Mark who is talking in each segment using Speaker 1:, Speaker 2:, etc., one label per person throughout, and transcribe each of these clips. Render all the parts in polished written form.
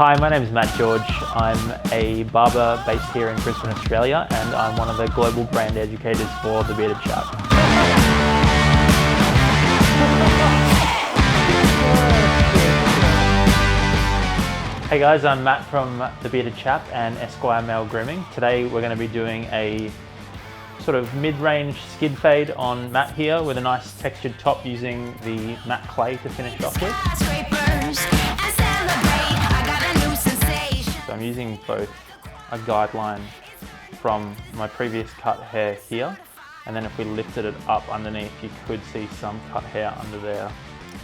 Speaker 1: Hi, my name is Matt George. I'm a barber based here in Brisbane, Australia, and I'm one of the global brand educators for The Bearded Chap. Hey guys, I'm Matt from The Bearded Chap and Esquire Male Grooming. Today we're going to be doing a sort of mid-range skid fade on Matt here with a nice textured top using the matte clay to finish off with. So I'm using both a guideline from my previous cut hair here, and then if we lifted it up underneath you could see some cut hair under there.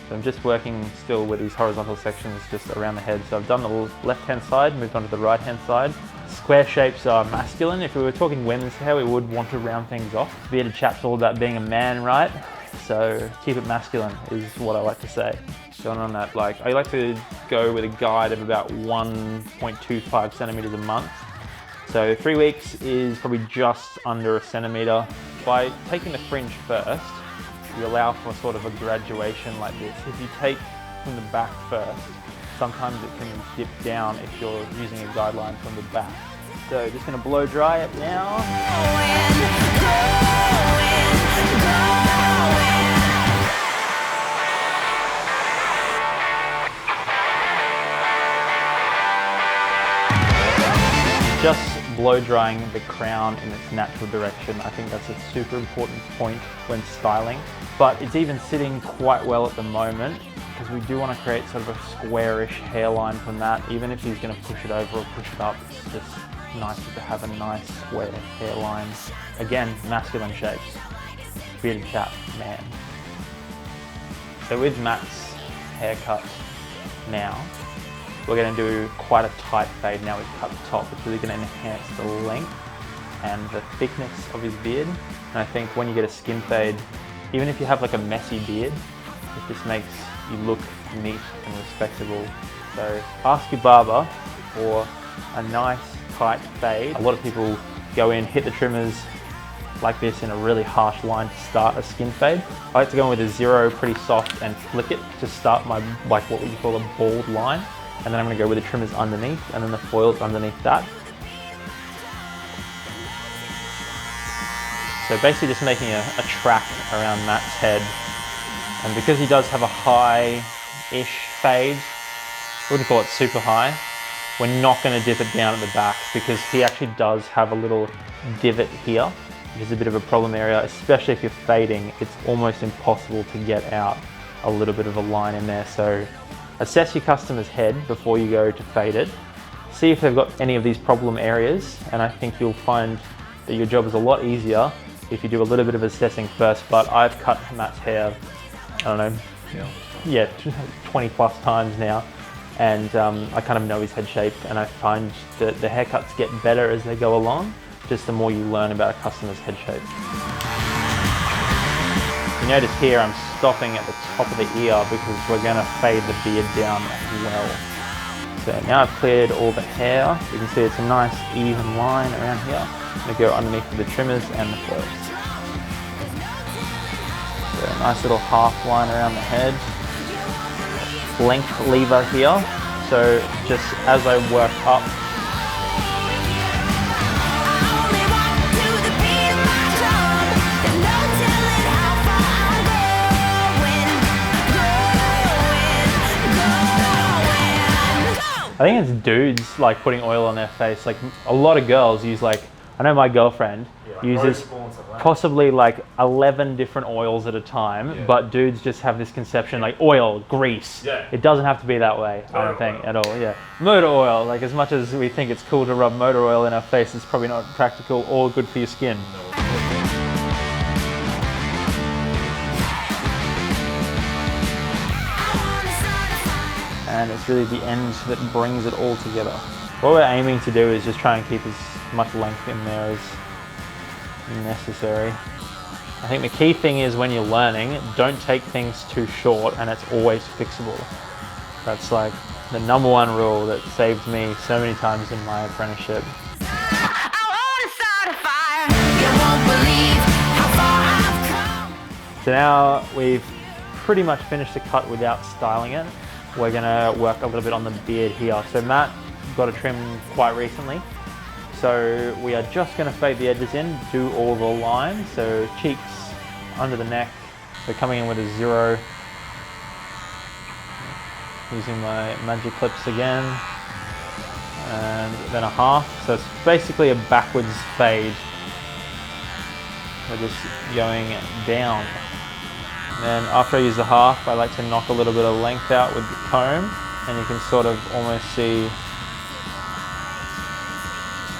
Speaker 1: So I'm just working still with these horizontal sections just around the head. So I've done the left-hand side, moved on to the right-hand side. Square shapes are masculine. If we were talking women's hair, we would want to round things off. Bearded Chap's all about being a man, right? So keep it masculine is what I like to say. Going on that, I like to go with a guide of about 1.25 centimeters a month. So 3 weeks is probably just under a centimeter. By taking the fringe first, you allow for sort of a graduation like this. If you take from the back first, sometimes it can dip down if you're using a guideline from the back. So just going to blow dry it now. Just blow drying the crown in its natural direction. I think that's a super important point when styling. But it's even sitting quite well at the moment because we do want to create sort of a squarish hairline from that. Even if he's going to push it over or push it up, it's just nicer to have a nice square hairline. Again, masculine shapes. Bearded Chap, man. So with Matt's haircut now, we're going to do quite a tight fade now. We've cut the top. It's really going to enhance the length and the thickness of his beard. And I think when you get a skin fade, even if you have like a messy beard, it just makes you look neat and respectable. So ask your barber for a nice tight fade. A lot of people go in, hit the trimmers like this in a really harsh line to start a skin fade. I like to go in with a zero pretty soft and flick it to start my, like what we call a bald line. And then I'm going to go with the trimmers underneath and then the foils underneath that. So basically just making a track around Matt's head. And because he does have a high-ish fade, I wouldn't call it super high, we're not going to dip it down at the back because he actually does have a little divot here, which is a bit of a problem area, especially if you're fading. It's almost impossible to get out a little bit of a line in there. So assess your customer's head before you go to fade it. See if they've got any of these problem areas, and I think you'll find that your job is a lot easier if you do a little bit of assessing first. But I've cut Matt's hair, I don't know, 20 plus times now, and I kind of know his head shape, and I find that the haircuts get better as they go along, just the more you learn about a customer's head shape. You notice here I'm stopping at the top of the ear because we're going to fade the beard down as well. So now I've cleared all the hair. You can see it's a nice even line around here. I'm going to go underneath with the trimmers and the foils. So a nice little half line around the head. Length lever here. So just as I work up, I think it's dudes like putting oil on their face. Like a lot of girls use I know my girlfriend uses possibly like 11 different oils at a time, but dudes just have this conception like oil, grease. It doesn't have to be that way, I don't think at all. Motor oil, like as much as we think it's cool to rub motor oil in our face, it's probably not practical or good for your skin. And it's really the end that brings it all together. What we're aiming to do is just try and keep as much length in there as necessary. I think the key thing is when you're learning, don't take things too short, and it's always fixable. That's like the #1 rule that saved me so many times in my apprenticeship. So now we've pretty much finished the cut without styling it. we're gonna work a little bit on the beard here. So Matt got a trim quite recently. So we are just gonna fade the edges in, do all the lines. So cheeks, under the neck. So coming in with a 0. Using my magic clips again. And then a half. So it's basically a backwards fade. We're just going down. And then after I use the half, I like to knock a little bit of length out with the comb, and you can sort of almost see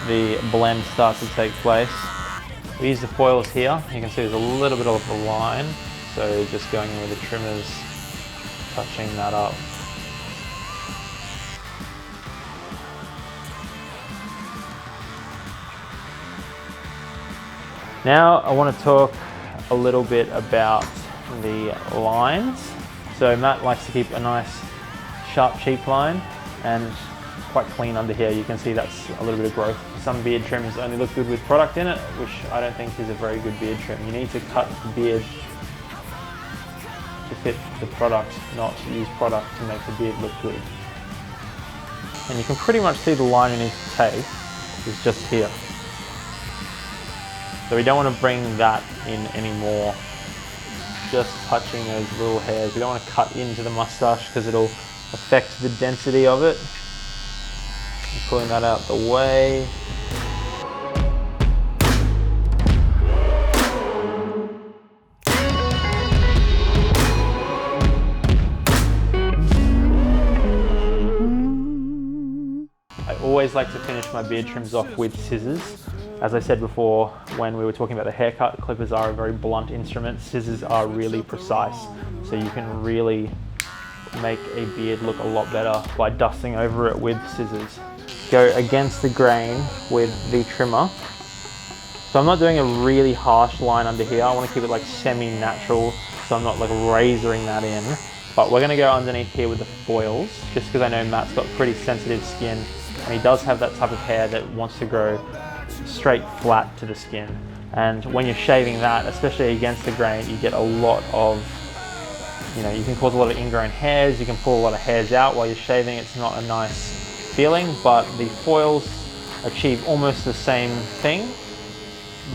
Speaker 1: the blend start to take place. We use the foils here. You can see there's a little bit of a line, so just going in with the trimmers, touching that up. Now I want to talk a little bit about the lines. So Matt likes to keep a nice sharp cheek line and quite clean under here. You can see that's a little bit of growth. Some beard trims only look good with product in it, which I don't think is a very good beard trim. You need to cut the beard to fit the product, not use product to make the beard look good. And you can pretty much see the line we need to take is just here. So we don't want to bring that in anymore. Just touching those little hairs. We don't want to cut into the mustache because it'll affect the density of it. And pulling that out the way. I always like to finish my beard trims off with scissors. As I said before, when we were talking about the haircut, clippers are a very blunt instrument. Scissors are really precise, so you can really make a beard look a lot better by dusting over it with scissors. Go against the grain with the trimmer. So I'm not doing a really harsh line under here. I want to keep it like semi-natural, so I'm not like razoring that in. But we're going to go underneath here with the foils, just because I know Matt's got pretty sensitive skin, and he does have that type of hair that wants to grow straight flat to the skin. And when you're shaving that, especially against the grain, you get a lot of, you can cause a lot of ingrown hairs, you can pull a lot of hairs out while you're shaving. It's not a nice feeling, but the foils achieve almost the same thing,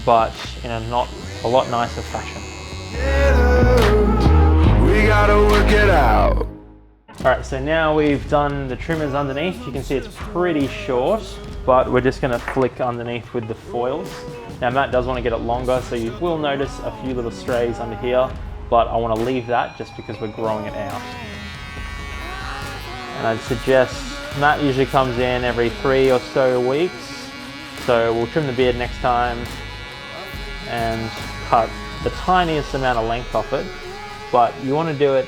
Speaker 1: but in a not a lot nicer fashion. We gotta work it out. Alright, so now we've done the trimmers underneath. You can see it's pretty short, but we're just going to flick underneath with the foils. Now Matt does want to get it longer, so you will notice a few little strays under here, but I want to leave that just because we're growing it out. And I'd suggest Matt usually comes in every 3 or so weeks, so we'll trim the beard next time and cut the tiniest amount of length off it, but you want to do it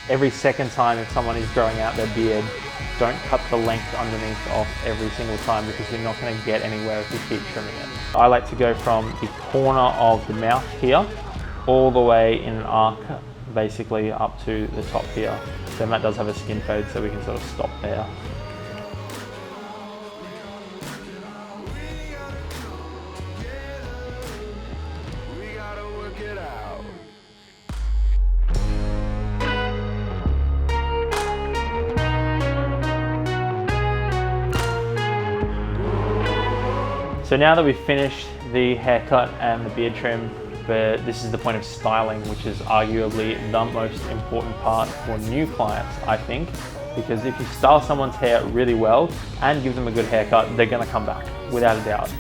Speaker 1: every second time if someone is growing out their beard. Don't cut the length underneath off every single time because you're not going to get anywhere if you keep trimming it. I like to go from the corner of the mouth here all the way in an arc, basically up to the top here. So Matt does have a skin fade, so we can sort of stop there. So now that we've finished the haircut and the beard trim, this is the point of styling, which is arguably the most important part for new clients, I think, because if you style someone's hair really well and give them a good haircut, they're gonna come back, without a doubt.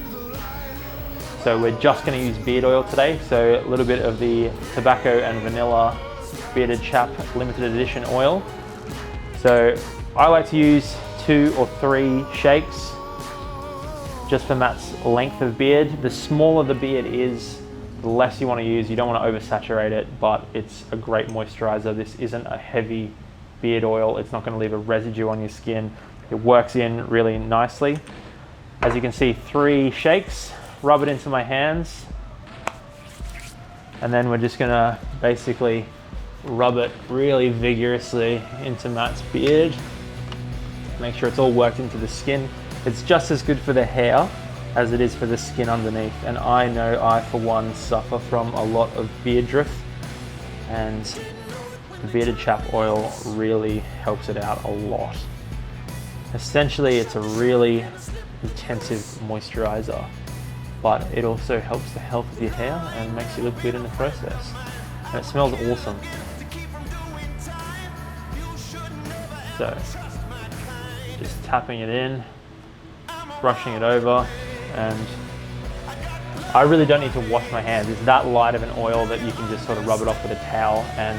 Speaker 1: So we're just gonna use beard oil today, so a little bit of the tobacco and vanilla bearded chap limited edition oil. So I like to use 2 or 3 shakes, just for Matt's length of beard. The smaller the beard is, the less you want to use. You don't want to oversaturate it, but it's a great moisturizer. This isn't a heavy beard oil. It's not going to leave a residue on your skin. It works in really nicely. As you can see, 3 shakes, rub it into my hands, and then we're just going to basically rub it really vigorously into Matt's beard. Make sure it's all worked into the skin. It's just as good for the hair as it is for the skin underneath. And I know I, for one, suffer from a lot of beard drift. And the bearded chap oil really helps it out a lot. Essentially, it's a really intensive moisturizer, but it also helps the health of your hair and makes you look good in the process. And it smells awesome. So, just tapping it in, brushing it over, and I really don't need to wash my hands. It's that light of an oil that you can just sort of rub it off with a towel, and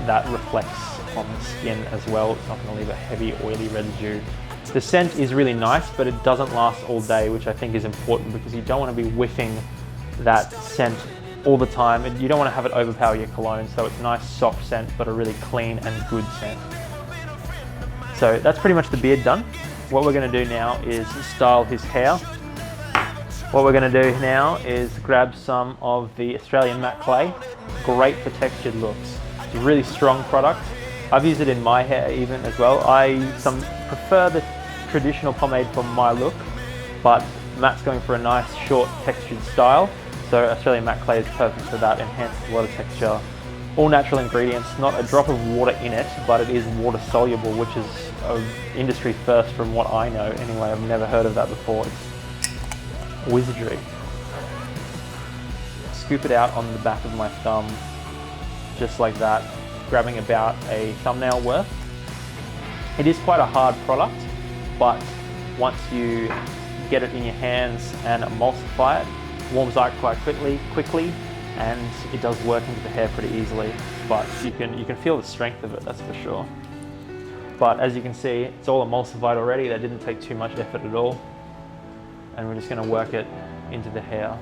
Speaker 1: that reflects on the skin as well. It's not going to leave a heavy oily residue. The scent is really nice, but it doesn't last all day, which I think is important because you don't want to be whiffing that scent all the time. You don't want to have it overpower your cologne, so it's a nice soft scent, but a really clean and good scent. So that's pretty much the beard done. What we're going to do now is style his hair. What we're going to do now is grab some of the Australian matte clay. Great for textured looks. It's a really strong product. I've used it in my hair even as well. I prefer the traditional pomade for my look, but Matt's going for a nice short textured style. So Australian matte clay is perfect for that, enhances a lot of texture. All natural ingredients, not a drop of water in it, but it is water soluble, which is an industry first from what I know. Anyway, I've never heard of that before. It's wizardry. Scoop it out on the back of my thumb, just like that, grabbing about a thumbnail worth. It is quite a hard product, but once you get it in your hands and emulsify it, warms out quite quickly, and it does work into the hair pretty easily. But you can feel the strength of it, that's for sure. But as you can see, it's all emulsified already. That didn't take too much effort at all. And we're just going to work it into the hair.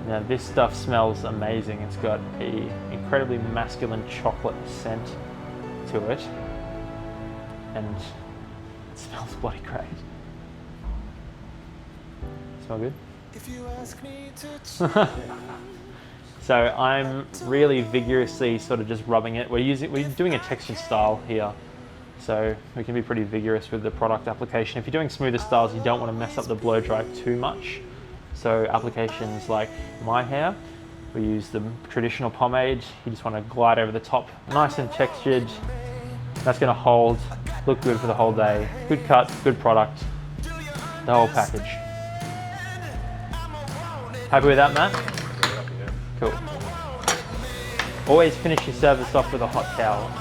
Speaker 1: Now this stuff smells amazing. It's got an incredibly masculine chocolate scent to it, and it smells bloody great. Smell good? If you ask me to So I'm really vigorously sort of just rubbing it. We're doing a textured style here, so we can be pretty vigorous with the product application. If you're doing smoother styles, you don't want to mess up the blow dry too much. So applications like my hair, we use the traditional pomade. You just want to glide over the top, nice and textured. That's going to hold, look good for the whole day. Good cut, good product, the whole package. Happy with that, Matt? Cool. Always finish your service off with a hot towel.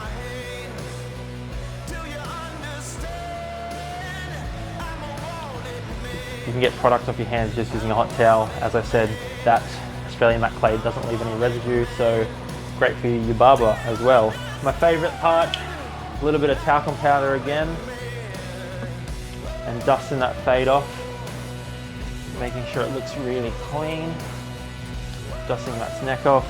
Speaker 1: You can get product off your hands just using a hot towel. As I said, that Australian matte clay doesn't leave any residue, so great for your barber as well. My favourite part, a little bit of talcum powder again, and dusting that fade off, making sure it looks really clean. Dusting Matt's neck off.